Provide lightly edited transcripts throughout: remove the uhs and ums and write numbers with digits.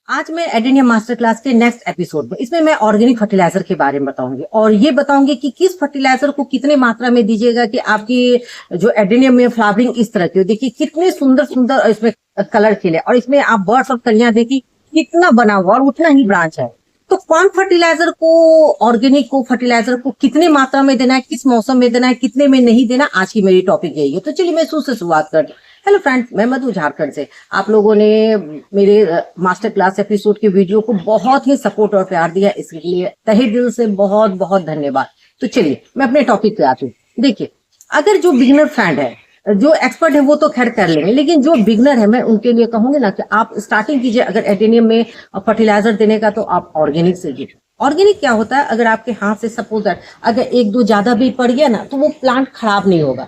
आज मैं adenium master class के नेक्स्ट एपिसोड में इसमें मैं ऑर्गेनिक फर्टिलाइजर के बारे में बताऊंगी और ये बताऊंगी कि किस फर्टिलाइजर को कितने मात्रा में दीजिएगा कि आपकी जो एडेनियम में फ्लावरिंग इस तरह की हो। देखिए कितने सुंदर सुंदर इसमें कलर खिले और इसमें आप बर्ड्स और कलियां देखिए कितना बना हुआ और उतना ही ब्रांच है। तो कौन फर्टिलाइजर को ऑर्गेनिक को फर्टिलाइजर को कितने मात्रा में देना है, किस मौसम में देना है, कितने में नहीं देना, आज की मेरी टॉपिक यही है। तो चलिए मैं शुरू से शुरुआत करती हूँ। हेलो फ्रेंड्स, मैं मधु झारखंड से। आप लोगों ने मेरे मास्टर क्लास एपिसोड के वीडियो को बहुत ही सपोर्ट और प्यार दिया, इसके लिए तहे दिल से बहुत बहुत धन्यवाद। तो चलिए मैं अपने टॉपिक पे आती हूँ। देखिए, अगर जो बिगिनर फ्रेंड है, जो एक्सपर्ट है वो तो खैर कर लेंगे, लेकिन जो बिगनर है मैं उनके लिए कहूंगी ना कि आप स्टार्टिंग कीजिए अगर एडेनियम में फर्टिलाइजर देने का, तो आप ऑर्गेनिक से दीजिए। ऑर्गेनिक क्या होता है, अगर आपके हाथ से सपोज अगर एक दो ज्यादा भी पड़ गया ना तो वो प्लांट खराब नहीं होगा,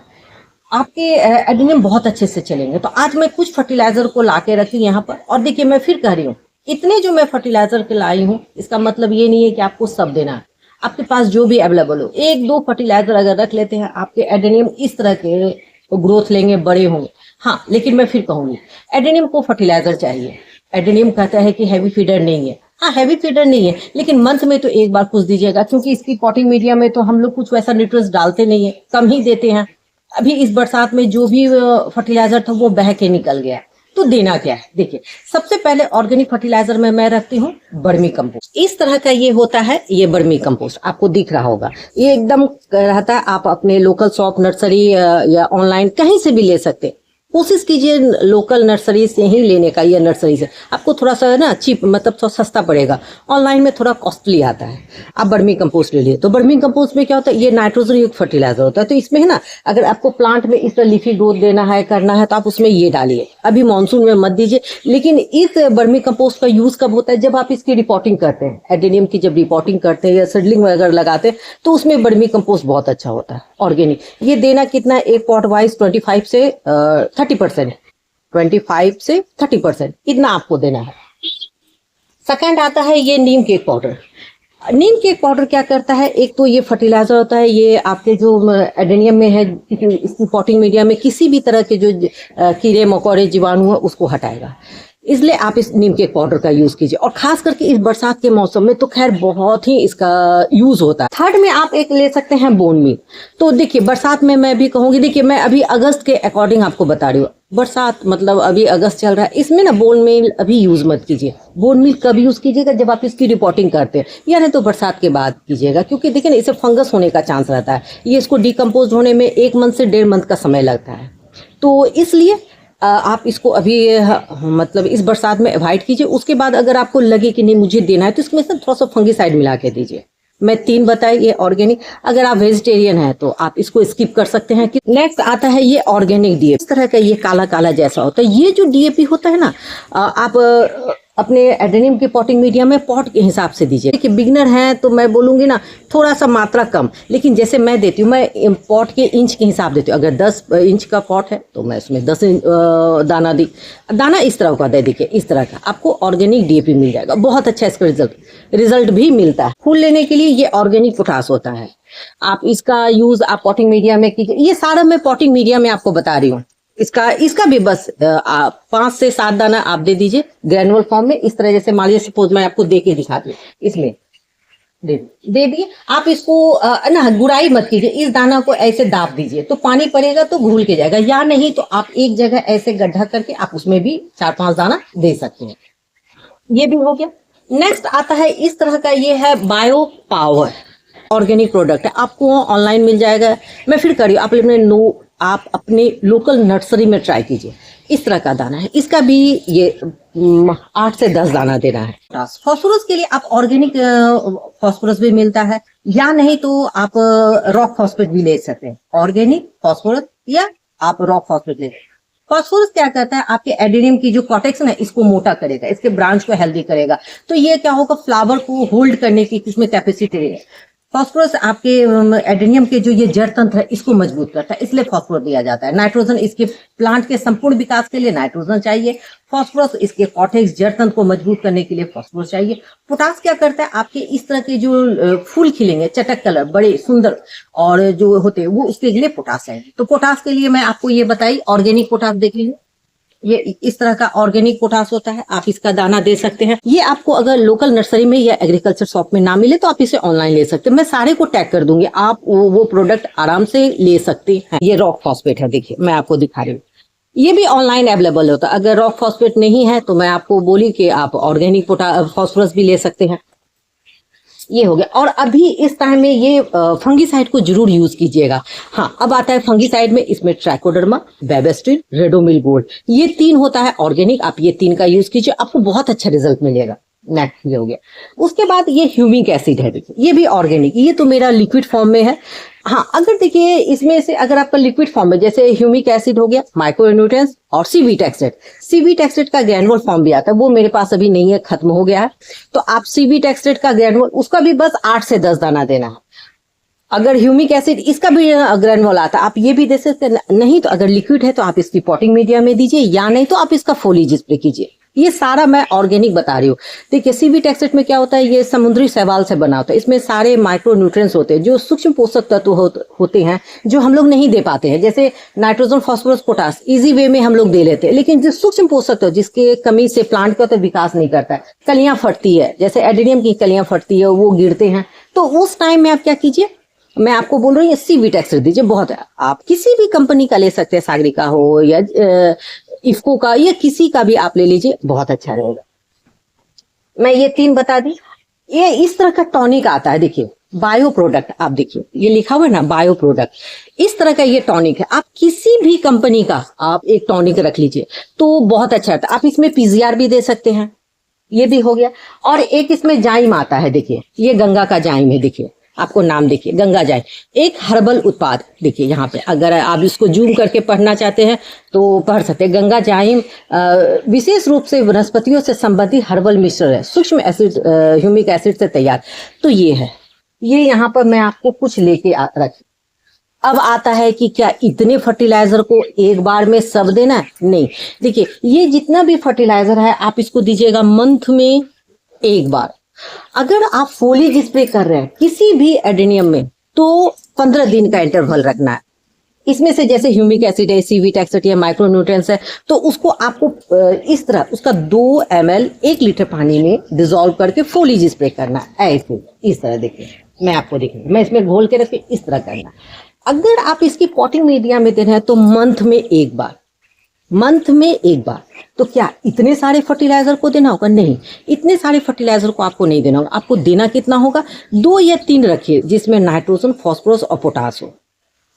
आपके एडेनियम बहुत अच्छे से चलेंगे। तो आज मैं कुछ फर्टिलाइजर को ला के रखी यहाँ पर, और देखिए मैं फिर कह रही हूँ इतने जो मैं फर्टिलाइजर के लाई हूँ इसका मतलब ये नहीं है कि आपको सब देना है। आपके पास जो भी अवेलेबल हो, एक दो फर्टिलाइजर अगर रख लेते हैं, आपके एडेनियम इस तरह के ग्रोथ लेंगे, बड़े होंगे। हाँ, लेकिन मैं फिर कहूंगी एडेनियम को फर्टिलाइजर चाहिए। एडेनियम कहता है कि हैवी फीडर नहीं है। हाँ, हैवी फीडर नहीं है, लेकिन मंथ में तो एक बार कुछ दीजिएगा, क्योंकि इसकी पॉटिंग मीडिया में तो हम लोग कुछ वैसा न्यूट्रिएंट्स डालते नहीं है, कम ही देते हैं। अभी इस बरसात में जो भी फर्टिलाइजर था वो बह के निकल गया। तो देना क्या है, देखिए सबसे पहले ऑर्गेनिक फर्टिलाइजर में मैं रखती हूँ बर्मी कंपोस्ट। इस तरह का ये होता है, ये बर्मी कंपोस्ट आपको दिख रहा होगा, ये एकदम रहता है। आप अपने लोकल शॉप, नर्सरी या ऑनलाइन कहीं से भी ले सकते हैं। कोशिश कीजिए लोकल नर्सरी से ही लेने का, या नर्सरी से आपको थोड़ा सा ना चीप, मतलब थोड़ा सस्ता पड़ेगा। ऑनलाइन में थोड़ा कॉस्टली आता है। आप बर्मी कंपोस्ट ले लिए, तो बर्मी कंपोस्ट में क्या होता है, ये नाइट्रोजन युक्त फर्टिलाइजर होता है। तो इसमें है ना, अगर आपको प्लांट में इस तरह लीफी ग्रोथ देना है, करना है, तो आप उसमें ये डालिए। अभी मानसून में मत दीजिए, लेकिन इस बर्मी कंपोस्ट का यूज कब होता है, जब आप इसकी रिपोर्टिंग करते हैं। एडेनियम की जब रिपोर्टिंग करते हैं या सीडलिंग वगैरह लगाते हैं, तो उसमें बर्मी कंपोस्ट बहुत अच्छा होता है ऑर्गेनिक। ये देना कितना, एक पॉट वाइज 25 से 30%, 25 से 30% इतना आपको देना है। सेकंड आता है ये नीम केक पाउडर। नीम केक पाउडर क्या करता है, एक तो ये फर्टिलाइजर होता है, ये आपके जो एडेनियम में है इसकी पॉटिंग मीडिया में किसी भी तरह के जो कीड़े मकोड़े जीवाणु है उसको हटाएगा। इसलिए आप इस नीम केक पाउडर का यूज कीजिए, और खास करके इस बरसात के मौसम में तो खैर बहुत ही इसका यूज होता है। थर्ड में आप एक ले सकते हैं बोन मील। तो देखिए बरसात में मैं भी कहूंगी, देखिए मैं अभी अगस्त के अकॉर्डिंग आपको बता रही हूँ, बरसात मतलब अभी अगस्त चल रहा है, इसमें ना बोन मील अभी यूज मत कीजिए। बोन मील कब यूज कीजिएगा, जब आप इसकी रिपोर्टिंग करते हैं, यानी तो बरसात के बाद कीजिएगा, क्योंकि देखिए ना इसे फंगस होने का चांस रहता है। ये इसको डिकम्पोज होने में 1 मंथ से 1.5 मंथ का समय लगता है। तो इसलिए आप इसको अभी मतलब इस बरसात में अवॉइड कीजिए। उसके बाद अगर आपको लगे कि नहीं मुझे देना है, तो इसमें से थोड़ा सा फंगिसाइड मिला के दीजिए। मैं 3 बताए ये ऑर्गेनिक। अगर आप वेजिटेरियन हैं तो आप इसको स्किप कर सकते हैं। नेक्स्ट आता है ये ऑर्गेनिक डीएपी। इस तरह का ये काला काला जैसा होता है। ये जो डीएपी होता है ना, आप अपने एडेनियम के पॉटिंग मीडिया में पॉट के हिसाब से दीजिए। देखिए बिगिनर हैं तो मैं बोलूंगी ना थोड़ा सा मात्रा कम, लेकिन जैसे मैं देती हूँ, मैं पॉट के इंच के हिसाब देती हूँ। अगर 10 इंच का पॉट है तो मैं उसमें 10 दाना इस तरह का दे। देखिए इस तरह का आपको ऑर्गेनिक डीएपी मिल जाएगा, बहुत अच्छा इसका रिजल्ट भी मिलता है। फूल लेने के लिए ये ऑर्गेनिक पोटास होता है, आप इसका यूज आप पॉटिंग मीडिया में कीजिए। ये सारा मैं पॉटिंग मीडिया में आपको बता रही हूँ। इसका भी बस 5 से 7 दाना आप दे दीजिए ग्रेनुअल फॉर्म में। इस तरह जैसे मान लीजिए सपोज मैं आपको दे के दिखाती हूँ, इसमें दे दिए। आप इसको ना गुड़ाई मत कीजिए, इस दाना को ऐसे दाब दीजिए, तो पानी पड़ेगा तो घुल के जाएगा। या नहीं तो आप एक जगह ऐसे गड्ढा करके आप उसमें भी 4-5 दाना दे सकते हैं। ये भी हो गया। नेक्स्ट आता है इस तरह का, ये है बायो पावर ऑर्गेनिक प्रोडक्ट है, आपको ऑनलाइन मिल जाएगा। मैं फिर करी आप अपने लोकल नर्सरी में ट्राई कीजिए। इस तरह का दाना है, इसका भी ये 8 से 10 दाना देना है। फास्फोरस के लिए आप ऑर्गेनिक फास्फोरस भी मिलता है, या नहीं तो आप रॉक फास्फेट भी ले सकते हैं। ऑर्गेनिक फास्फोरस या आप रॉक फास्फेट ले। फास्फोरस क्या करता है, आपके एडेनियम की जो कॉटेक्स है इसको मोटा करेगा, इसके ब्रांच को हेल्दी करेगा। तो ये क्या होगा, फ्लावर को होल्ड करने की इसमें कैपेसिटी है। फास्फोरस आपके एडेनियम के जो ये जड़ तंत्र है इसको मजबूत करता है, इसलिए फास्फोरस दिया जाता है। नाइट्रोजन, इसके प्लांट के संपूर्ण विकास के लिए नाइट्रोजन चाहिए। फास्फोरस इसके कॉटेक्स जड़ तंत्र को मजबूत करने के लिए फास्फोरस चाहिए। पोटास क्या करता है, आपके इस तरह के जो फूल खिलेंगे चटक कलर बड़े सुंदर और जो होते हैं वो उसके लिए पोटास चाहिए। तो पोटास के लिए मैं आपको ये बताई, ऑर्गेनिक पोटास देख लीजिए, ये इस तरह का ऑर्गेनिक पोटास होता है, आप इसका दाना दे सकते हैं। ये आपको अगर लोकल नर्सरी में या एग्रीकल्चर शॉप में ना मिले तो आप इसे ऑनलाइन ले सकते हैं। मैं सारे को टैग कर दूंगी, आप वो प्रोडक्ट आराम से ले सकते हैं। ये रॉक फॉस्फेट है, देखिए मैं आपको दिखा रही हूँ, ये भी ऑनलाइन अवेलेबल होता है। अगर रॉक फॉस्फेट नहीं है तो मैं आपको बोली कि आप ऑर्गेनिक फॉस्फोरस भी ले सकते हैं। ये हो गया। और अभी इस टाइम में ये फंगीसाइड को जरूर यूज कीजिएगा। हाँ, अब आता है फंगीसाइड में, इसमें ट्राइकोडर्मा, बेबेस्टिन, रेडोमिल गोल्ड, ये 3 होता है ऑर्गेनिक। आप ये 3 का यूज कीजिए, आपको बहुत अच्छा रिजल्ट मिलेगा। नेक्स्ट ये हो गया। उसके बाद ये ह्यूमिक एसिड है, देखिए ये भी ऑर्गेनिक, ये तो मेरा लिक्विड फॉर्म में है। हाँ, अगर देखिए इसमें से अगर आपका लिक्विड फॉर्म में, जैसे ह्यूमिक एसिड हो गया, माइक्रोन्यूट्रिएंट्स और सीवीटेक्सेट का ग्रैनुअल फॉर्म भी आता है, वो मेरे पास अभी नहीं है, खत्म हो गया है। तो आप सीवीटेक्सेट का ग्रैनुअल, उसका भी बस 8 से 10 दाना देना है। अगर ह्यूमिक एसिड इसका भी ग्रैनुअल आता है, आप ये भी दे सकते हैं। नहीं तो अगर लिक्विड है तो आप इसकी पॉटिंग मीडिया में दीजिए, या नहीं तो आप इसका फोलिज स्प्रे कीजिए। ये सारा मैं ऑर्गेनिक बता रही हूँ। देखिए सीवीटेक्सेट में क्या होता है, ये समुद्री शैवाल से बना होता है। इसमें सारे माइक्रोन्यूट्रिएंट्स होते हैं, जो सूक्ष्म पोषक तत्व होते हैं, जो हम लोग नहीं दे पाते हैं। जैसे nitrogen, phosphorus, potash easy way में हम लोग दे लेते हैं, लेकिन जो सूक्ष्म पोषक तत्व जिसके कमी से प्लांट का तो विकास नहीं करता है, कलियां फटती है, जैसे एडेनियम की कलियां फटती है, वो गिरते हैं, तो उस टाइम में आप क्या कीजिए, मैं आपको बोल रही हूँ सीवीटेक्सेट दीजिए। बहुत है, आप किसी भी कंपनी का ले सकते हैं, सागरिका हो या इफ्को का, या किसी का भी आप ले लीजिए, बहुत अच्छा रहेगा। मैं ये 3 बता दी। ये इस तरह का टॉनिक आता है, देखिए बायो प्रोडक्ट, आप देखिए ये लिखा हुआ है ना बायो प्रोडक्ट, इस तरह का ये टॉनिक है। आप किसी भी कंपनी का आप एक टॉनिक रख लीजिए तो बहुत अच्छा है। आप इसमें पीजीआर भी दे सकते हैं, ये भी हो गया। और एक इसमें जाइम आता है, देखिए ये गंगा का जाइम है, देखिए आपको नाम देखिए गंगा जाइम, एक हर्बल उत्पाद। देखिए यहाँ पे अगर आप इसको जूम करके पढ़ना चाहते हैं तो पढ़ सकते हैं। गंगा जाइम विशेष रूप से वनस्पतियों से संबंधित हर्बल मिश्रण है, सूक्ष्म एसिड ह्यूमिक एसिड से तैयार। तो ये है, ये यहाँ पर मैं आपको कुछ लेके रखी। अब आता है कि क्या इतने फर्टिलाइजर को एक बार में सब देना है? नहीं, देखिए ये जितना भी फर्टिलाइजर है आप इसको दीजिएगा मंथ में एक बार। अगर आप फोलिज स्प्रे कर रहे हैं किसी भी एडेनियम में तो 15 दिन का इंटरवल रखना है। इसमें से जैसे ह्यूमिक एसिड है, सीवीटेक्सेट या माइक्रोन्यूट्रिएंट्स है, तो उसको आपको इस तरह उसका 2 ml 1 लीटर पानी में डिसॉल्व करके फोलिज स्प्रे करना है। ऐसे इस तरह देखिए, मैं आपको दिखाऊंगी, मैं इसमें घोल के रखे इस तरह करना। अगर आप इसकी पॉटिंग मीडिया में दे रहे हैं तो मंथ में एक बार, मंथ में एक बार। तो क्या इतने सारे फर्टिलाइजर को देना होगा? नहीं, इतने सारे फर्टिलाइजर को आपको नहीं देना होगा। आपको देना कितना होगा? 2 या 3 रखिए जिसमें नाइट्रोजन, फास्फोरस और पोटास हो।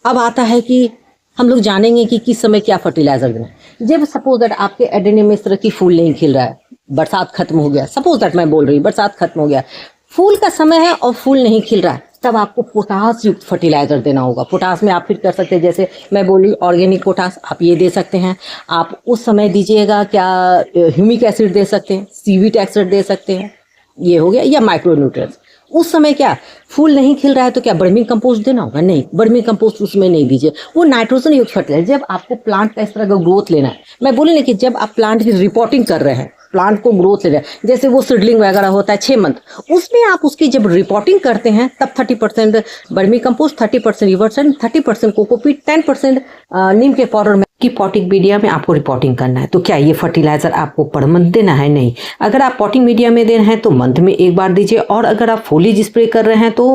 अब आता है कि हम लोग जानेंगे कि किस समय क्या फर्टिलाइजर देना है। जब सपोज दैट आपके एडेनियम में इस तरह की फूल नहीं खिल रहा है, बरसात खत्म हो गया, सपोज दैट मैं बोल रही हूँ बरसात खत्म हो गया, फूल का समय है और फूल नहीं खिल रहा है, तब आपको पोटास युक्त फर्टिलाइजर देना होगा। पोटास में आप फिर कर सकते हैं, जैसे मैं बोली ऑर्गेनिक पोटास, आप ये दे सकते हैं। आप उस समय दीजिएगा क्या ह्यूमिक एसिड दे सकते हैं, सीवीटेक्सेट दे सकते हैं, ये हो गया, या माइक्रोन्यूट्रिएंट्स। उस समय क्या फूल नहीं खिल रहा है तो क्या वर्मी कंपोस्ट देना होगा? नहीं, वर्मी कंपोस्ट उसमें नहीं दीजिए, वो नाइट्रोजन युक्त फर्टिलाइजर। जब आपको प्लांट का इस तरह का ग्रोथ लेना है, मैं बोली ना कि जब आप प्लांट की रिपोर्टिंग कर रहे हैं, प्लांट को ग्रोथ ले रहे हैं, जैसे वो सीडलिंग वगैरह होता है 6 मंथ, उसमें आप उसकी जब रिपोर्टिंग करते हैं तब 30% vermi compost, 30% reverse and 30% cocopeat, 10% नीम के पाउडर में की पॉटिंग मीडिया में आपको रिपोर्टिंग करना है। तो क्या ये फर्टिलाइजर आपको पर मंथ देना है? नहीं, अगर आप पॉटिंग मीडिया में दे रहे हैं तो मंथ में एक बार दीजिए, और अगर आप फोलिज स्प्रे कर रहे हैं तो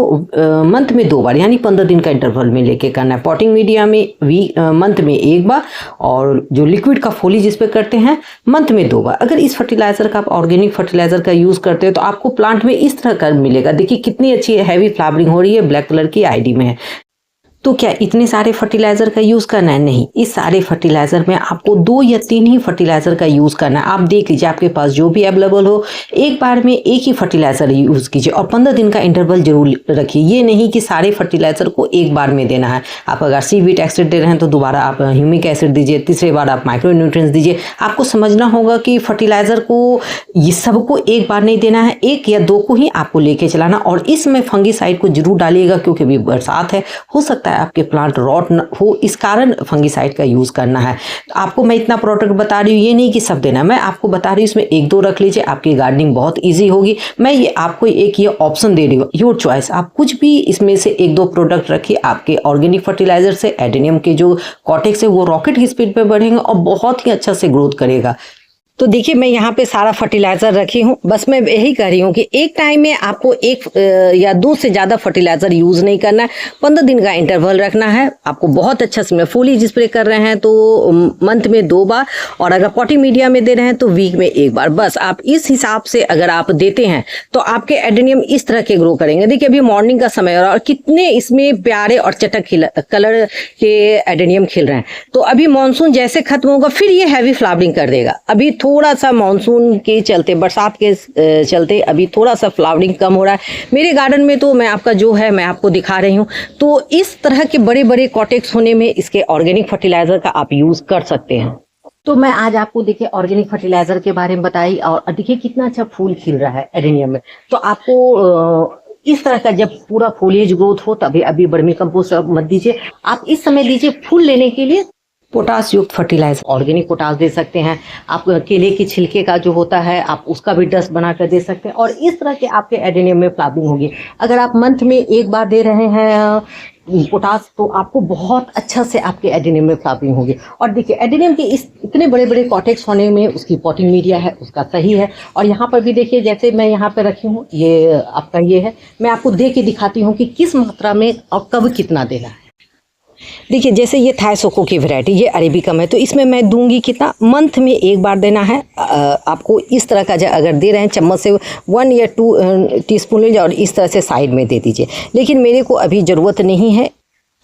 मंथ में 2 बार, यानी 15 दिन का इंटरवल में लेके करना है। पॉटिंग मीडिया में मंथ में एक बार, और जो लिक्विड का फोलिज स्प्रे करते हैं मंथ में 2 बार। अगर इस फर्टिलाइजर का आप ऑर्गेनिक फर्टिलाइजर का यूज करते हैं तो आपको प्लांट में इस तरह का मिलेगा। देखिए कितनी अच्छी हैवी फ्लावरिंग हो रही है, ब्लैक कलर की आईडी में है। तो क्या इतने सारे फर्टिलाइजर का यूज करना है? नहीं, इस सारे फर्टिलाइजर में आपको 2 या 3 ही फर्टिलाइजर का यूज करना है। आप देख लीजिए आपके पास जो भी अवेलेबल हो, एक बार में एक ही फर्टिलाइजर यूज कीजिए, और 15 दिन का इंटरवल जरूर रखिए। ये नहीं कि सारे फर्टिलाइजर को एक बार में देना है। आप अगर सीवीटेक्सेट दे रहे हैं तो दोबारा आप ह्यूमिक एसिड दीजिए, तीसरे बार आप माइक्रोन्यूट्रिएंट्स दीजिए। आपको समझना होगा कि फर्टिलाइजर को ये सबको एक बार नहीं देना है, 1 या 2 को ही आपको लेके चलाना। और इसमें फंगीसाइड को जरूर डालिएगा, क्योंकि अभी बरसात है, हो सकता है है आपके प्लांट रॉट न हो, इस कारण फंगिसाइड का यूज़ करना है। तो आपको मैं इतना प्रोडक्ट बता रही हूँ, ये नहीं कि सब देना है, मैं आपको बता रही हूँ इसमें 1-2 रख लीजिए, आपकी गार्डनिंग बहुत ईजी होगी। मैं ये आपको एक ये ऑप्शन दे रही हूँ, योर चॉइस, आप कुछ भी इसमें से 1-2 प्रोडक्ट रखिए। आपके ऑर्गेनिक फर्टिलाइजर से एडेनियम के जो कॉटेक्स है वो रॉकेट की स्पीड पे बढ़ेंगे और बहुत ही अच्छा से ग्रोथ करेगा। तो देखिए मैं यहाँ पे सारा फर्टिलाइजर रखी हूँ, बस मैं यही कह रही हूँ कि एक टाइम में आपको 1 या 2 से ज़्यादा फर्टिलाइजर यूज़ नहीं करना है। 15 दिन का इंटरवल रखना है। आपको बहुत अच्छा से फोलिज स्प्रे कर रहे हैं तो मंथ में 2 बार, और अगर पॉटिंग मीडिया में दे रहे हैं तो वीक में 1 बार। बस आप इस हिसाब से अगर आप देते हैं तो आपके एडेनियम इस तरह के ग्रो करेंगे। देखिए अभी मॉर्निंग का समय और कितने इसमें प्यारे और चटक कलर के एडेनियम खिल रहे हैं। तो अभी मानसून जैसे खत्म होगा फिर ये हैवी फ्लावरिंग कर देगा। अभी थोड़ा सा मानसून के चलते, बरसात के चलते अभी थोड़ा सा फ्लावरिंग कम हो रहा है मेरे गार्डन में। तो मैं आपका जो है मैं आपको दिखा रही हूँ। तो इस तरह के बड़े बड़े कॉटेक्स होने में इसके ऑर्गेनिक फर्टिलाइजर का आप यूज कर सकते हैं। तो मैं आज आपको देखिए ऑर्गेनिक फर्टिलाइजर के बारे में बताई, और देखिए कितना अच्छा फूल खिल रहा है एडेनियम में। तो आपको इस तरह का जब पूरा फोलिएज ग्रोथ हो तभी अभी वर्मी कंपोस्ट मत दीजिए, आप इस समय दीजिए फूल लेने के लिए पोटास युक्त फर्टिलाइजर। ऑर्गेनिक पोटास दे सकते हैं आप, केले के छिलके का जो होता है आप उसका भी डस्ट बना कर दे सकते हैं, और इस तरह के आपके एडेनियम में फ्लावरिंग होगी। अगर आप मंथ में 1 बार दे रहे हैं पोटास तो आपको बहुत अच्छा से आपके एडेनियम में फ्लावरिंग होगी। और देखिए एडेनियम के इस इतने बड़े बड़े कॉटेक्स होने में उसकी पॉटिंग मीडिया है उसका सही है। और यहाँ पर भी देखिए जैसे मैं यहाँ पे रखी हूँ, ये आपका ये है, मैं आपको दे के दिखाती हूँ कि किस मात्रा में और कब कितना देना है। देखिए जैसे ये थाईसोको की वैरायटी, ये अरेबिकम है, तो इसमें मैं दूंगी कितना, मंथ में 1 बार देना है। आपको इस तरह का अगर दे रहे हैं चम्मच से 1 या 2 टीस्पून लीजिए और इस तरह से साइड में दे दीजिए। लेकिन मेरे को अभी ज़रूरत नहीं है,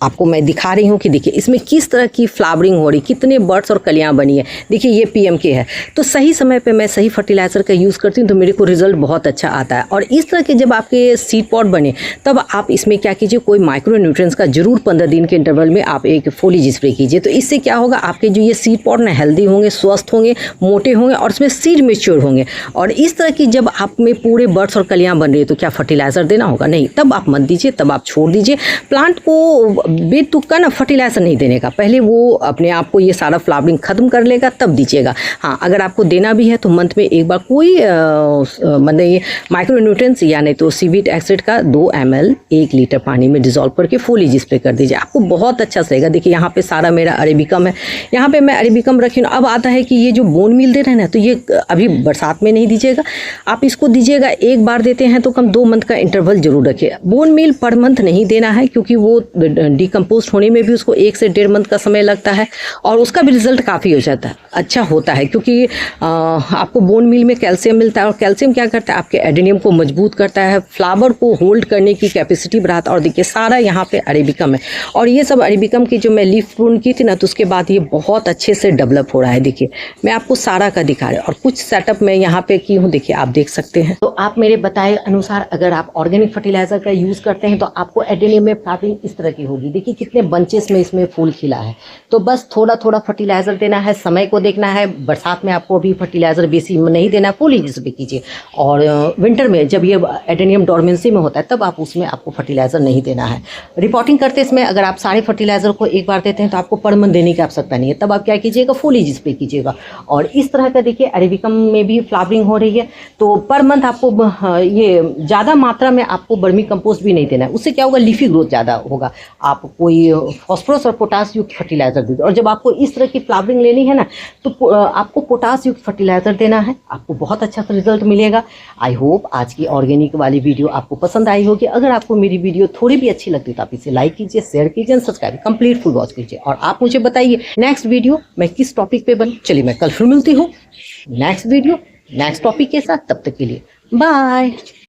आपको मैं दिखा रही हूँ कि देखिए इसमें किस तरह की फ्लावरिंग हो रही, कितने बर्ड्स और कलियाँ बनी है। देखिए ये पीएमके है, तो सही समय पे मैं सही फर्टिलाइज़र का यूज़ करती हूँ तो मेरे को रिजल्ट बहुत अच्छा आता है। और इस तरह के जब आपके सीड पॉट बने तब आप इसमें क्या कीजिए, कोई माइक्रो न्यूट्रिएंट्स का जरूर 15 दिन के इंटरवल में आप एक फोलिज स्प्रे कीजिए। तो इससे क्या होगा, आपके जो ये सीड पॉट ना हेल्दी होंगे, स्वस्थ होंगे, मोटे होंगे और उसमें सीड मेच्योर होंगे। और इस तरह की जब आप में पूरे बर्ड्स और कलियाँ बन रही है तो क्या फर्टिलाइज़र देना होगा? नहीं, तब आप मत दीजिए, तब आप छोड़ दीजिए। प्लांट को बेतुका ना फर्टिलाइजर नहीं देने का, पहले वो अपने आप को ये सारा फ्लावरिंग खत्म कर लेगा तब दीजिएगा। हाँ, अगर आपको देना भी है तो मंथ में 1 बार कोई मतलब ये माइक्रो न्यूट्रिएंट्स या नहीं तो सीवीट एसिड का 2 ml 1 लीटर पानी में डिजोल्व करके फोलिज स्प्रे कर दीजिए, आपको बहुत अच्छा से रहेगा। देखिए यहाँ पे सारा मेरा अरेबिकम है, यहाँ पे मैं अरेबिकम रखी हूँ। अब आता है कि ये जो बोन मील दे रहे हैं ना, तो ये अभी बरसात में नहीं दीजिएगा, आप इसको दीजिएगा 1 बार देते हैं तो कम 2 मंथ का इंटरवल जरूर रखिए। बोन मील पर मंथ नहीं देना है क्योंकि वो डिकम्पोज होने में भी उसको 1 से 1.5 मंथ का समय लगता है और उसका भी रिजल्ट काफ़ी हो जाता है, अच्छा होता है। क्योंकि आपको बोन मील में कैल्शियम मिलता है और कैल्शियम क्या करता है, आपके एडेनियम को मजबूत करता है, फ्लावर को होल्ड करने की कैपेसिटी बढ़ाता है। और देखिए सारा यहाँ पे अरेबिकम है, और ये सब अरेबिकम की जो मैं लीफ प्रून की थी ना, तो उसके बाद ये बहुत अच्छे से डेवलप हो रहा है। देखिए मैं आपको सारा का दिखा रही हूँ और कुछ सेटअप मैं यहाँ पे की हूँ, देखिए आप देख सकते हैं। तो आप मेरे बताए अनुसार अगर आप ऑर्गेनिक फर्टिलाइजर का यूज़ करते हैं तो आपको एडेनियम में फ्लावरिंग इस तरह की होगी। देखिए कितने बंचेस में इसमें फूल खिला है। तो बस थोड़ा थोड़ा फर्टिलाइजर देना है, समय को देखना है। बरसात में आपको अभी फर्टिलाइजर बेसी नहीं देना है, फोलिज स्प्रे कीजिए। और विंटर में जब ये एडेनियम डोरमेंसी में होता है तब आप उसमें आपको फर्टिलाइजर नहीं देना है। रिपोर्टिंग करते इसमें अगर आप सारे फर्टिलाइजर को 1 बार देते हैं तो आपको पर मंथ देने की आवश्यकता नहीं है, तब आप क्या कीजिएगा, फोलिज स्प्रे कीजिएगा। और इस तरह का देखिए अरेबिकम में भी फ्लावरिंग हो रही है, तो पर मंथ आपको ये ज़्यादा मात्रा में आपको वर्मी कंपोस्ट भी नहीं देना है, उससे क्या होगा, लीफी ग्रोथ ज़्यादा होगा। आप कोई फॉस्फोरस और पोटास युक्त फर्टिलाइजर दीजिए। और जब आपको इस तरह की फ्लावरिंग लेनी है ना तो आपको पोटास युक्त फर्टिलाइजर देना है, आपको बहुत अच्छा रिजल्ट मिलेगा। आई होप आज की ऑर्गेनिक वाली वीडियो आपको पसंद आई होगी। अगर आपको मेरी वीडियो थोड़ी भी अच्छी लगती तो आप इसे लाइक कीजिए, शेयर कीजिए, सब्सक्राइब कंप्लीट फुल वॉच कीजिए। और आप मुझे बताइए नेक्स्ट वीडियो मैं किस टॉपिक पे बन। चलिए मैं कल फिर मिलती हूँ नेक्स्ट वीडियो नेक्स्ट टॉपिक के साथ, तब तक के लिए बाय।